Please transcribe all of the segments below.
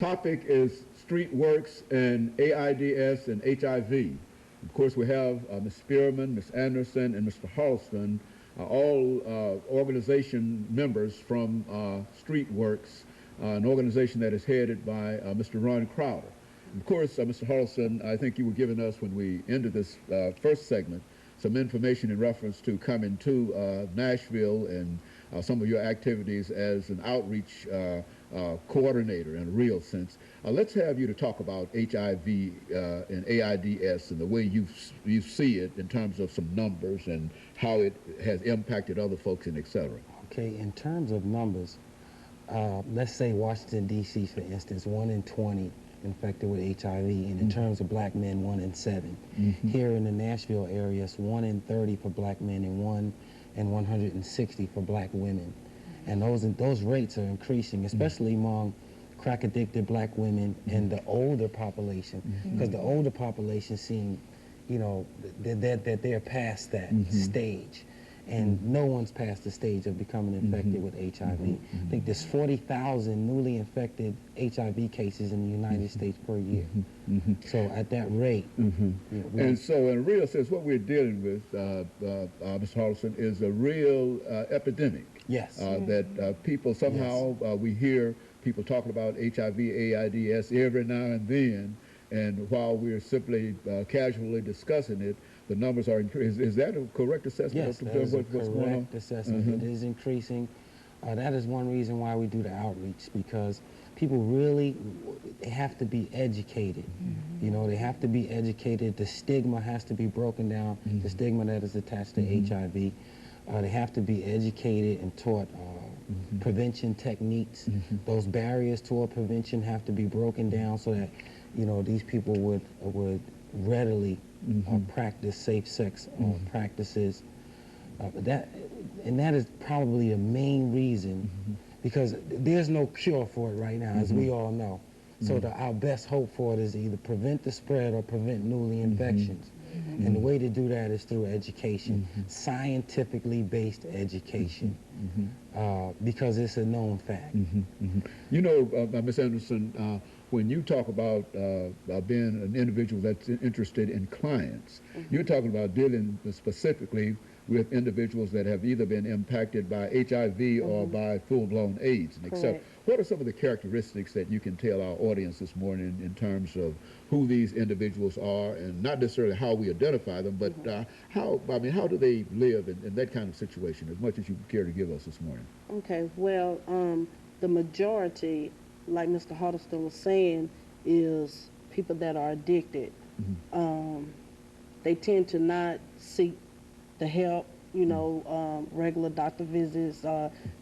Topic is Streetworks and AIDS and HIV. Of course, we have Ms. Spearman, Ms. Anderson, and Mr. Harleston, all organization members from Streetworks, an organization that is headed by Mr. Ron Crowder. Of course, Mr. Harleston, I think you were giving us, when we ended this first segment, some information in reference to coming to Nashville and some of your activities as an outreach coordinator in a real sense. Let's have you to talk about HIV and AIDS and the way you see it in terms of some numbers and how it has impacted other folks and et cetera. Okay, in terms of numbers, let's say Washington, D.C., for instance, 1 in 20 infected with HIV, and in terms of black men, 1 in 7. Here in the Nashville area, it's 1 in 30 for black men and 1 in 160 for black women. And those rates are increasing, especially among crack-addicted black women and the older population, because the older population seem, you know, that they're past that stage. And no one's past the stage of becoming infected with HIV. I think there's 40,000 newly infected HIV cases in the United States per year. So at that rate. And so in a real sense, what we're dealing with, Mr. Harleston, is a real epidemic. Yes. That people somehow, we hear people talking about HIV, AIDS every now and then, and while we're simply casually discussing it, the numbers are increasing. Is that a correct assessment? Yes, that is a correct assessment. It is increasing. That is one reason why we do the outreach, because people really, they have to be educated. You know, they have to be educated. The stigma has to be broken down, the stigma that is attached to HIV. They have to be educated and taught prevention techniques. Those barriers toward prevention have to be broken down so that, you know, these people would readily practice safe sex practices. That is probably the main reason, because there's no cure for it right now, as we all know. So our best hope for it is either prevent the spread or prevent newly infections. And the way to do that is through education, scientifically based education, because it's a known fact. You know, Ms. Anderson, when you talk about being an individual that's interested in clients, you're talking about dealing specifically with individuals that have either been impacted by HIV or by full-blown AIDS, and et cetera. What are some of the characteristics that you can tell our audience this morning in terms of who these individuals are, and not necessarily how we identify them, but how do they live in that kind of situation, as much as you care to give us this morning? Okay, well, the majority, like Mr. Huddleston was saying, is people that are addicted. They tend to not seek the help, you know, regular doctor visits,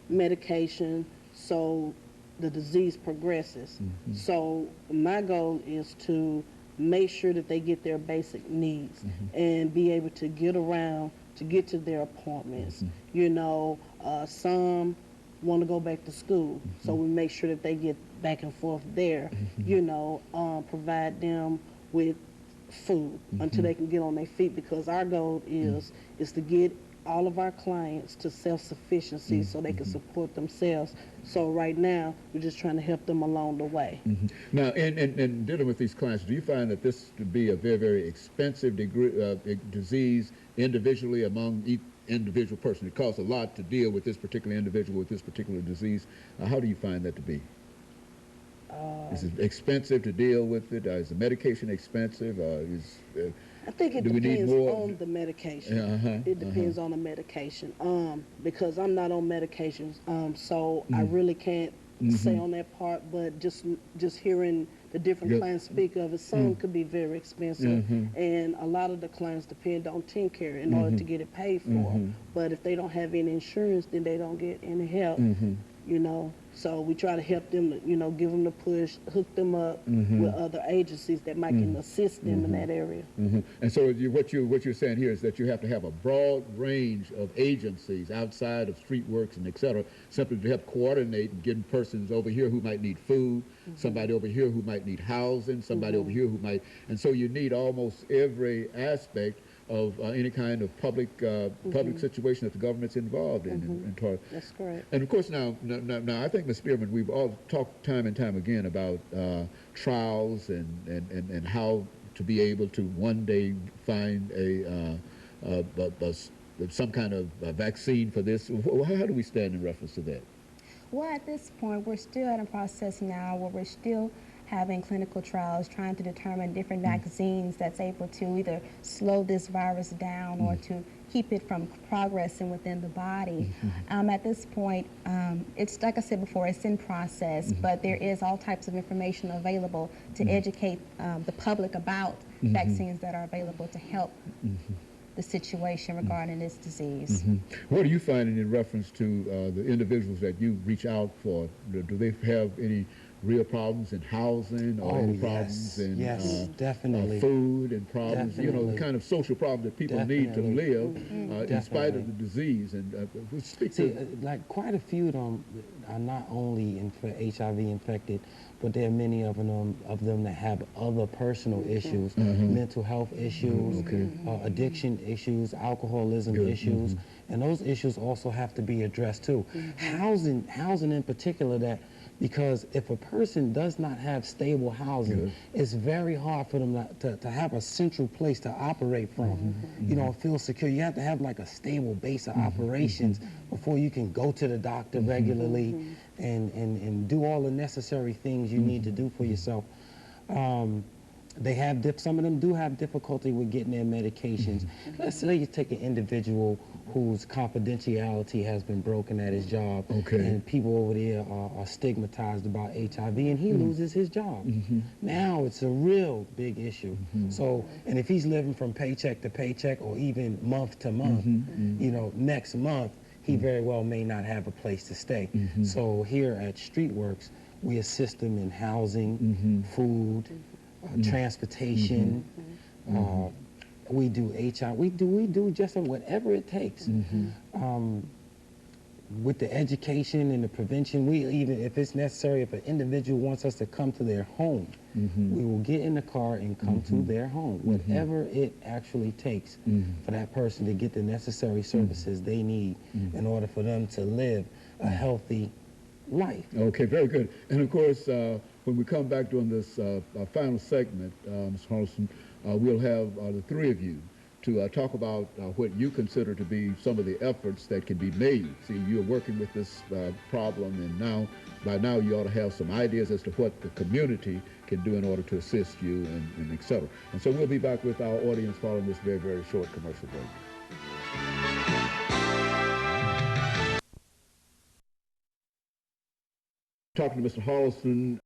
medication, so the disease progresses. So my goal is to make sure that they get their basic needs and be able to get around, to get to their appointments. You know, some want to go back to school, so we make sure that they get back and forth there. You know, provide them with food until they can get on their feet, because our goal is to get all of our clients to self-sufficiency so they can support themselves. So right now, we're just trying to help them along the way. Now, in dealing with these clients, do you find that this to be a very, very expensive disease individually among each individual person? It costs a lot to deal with this particular individual with this particular disease. How do you find that to be? Is it expensive to deal with it? Is the medication expensive? I think it depends on the medication. It depends on the medication. Because I'm not on medications, so I really can't say on that part. But just hearing the different clients speak of it, some could be very expensive, and a lot of the clients depend on TennCare in order to get it paid for. But if they don't have any insurance, then they don't get any help. You know, so we try to help them, you know, give them the push, hook them up with other agencies that might can assist them in that area. And so what you're saying here is that you have to have a broad range of agencies outside of Streetworks and et cetera, simply to help coordinate and getting persons over here who might need food, somebody over here who might need housing, somebody over here who might, and so you need almost every aspect of any kind of public situation that the government's involved in. That's correct. And of course, now, I think, Ms. Spearman, we've all talked time and time again about trials and how to be able to one day find some kind of vaccine for this. How do we stand in reference to that? Well, at this point, we're still in a process now where we're still having clinical trials trying to determine different vaccines that's able to either slow this virus down or to keep it from progressing within the body. At this point, it's like I said before, it's in process, but there is all types of information available to educate the public about vaccines that are available to help the situation regarding this disease. What are you finding in reference to the individuals that you reach out for? Do they have any real problems in housing or any problems in definitely. Food and problems, Definitely. you know, the kind of social problems that people need to live in spite of the disease? And speak to like quite a few of them are not only HIV infected, but there are many of them that have other personal issues, mental health issues, addiction issues, alcoholism issues, and those issues also have to be addressed too. Housing in particular, because if a person does not have stable housing, it's very hard for them to have a central place to operate from. You know, feel secure. You have to have like a stable base of operations before you can go to the doctor regularly and do all the necessary things you need to do for yourself. Some of them do have difficulty with getting their medications. Let's say you take an individual whose confidentiality has been broken at his job, and people over there are stigmatized about HIV, and he loses his job. Now it's a real big issue. So, and if he's living from paycheck to paycheck or even month to month, you know, next month, he very well may not have a place to stay. So here at Streetworks, we assist them in housing, food, transportation. We do HIV. We do just whatever it takes. With the education and the prevention, we even, if it's necessary, if an individual wants us to come to their home, we will get in the car and come to their home, whatever it actually takes for that person to get the necessary services they need in order for them to live a healthy life. Okay, very good. And of course, when we come back during this final segment, Ms. Harleston, we'll have the three of you to talk about what you consider to be some of the efforts that can be made. See, you're working with this problem, and by now you ought to have some ideas as to what the community can do in order to assist you, and et cetera. And so we'll be back with our audience following this very, very short commercial break. Talking to Mr. Harleston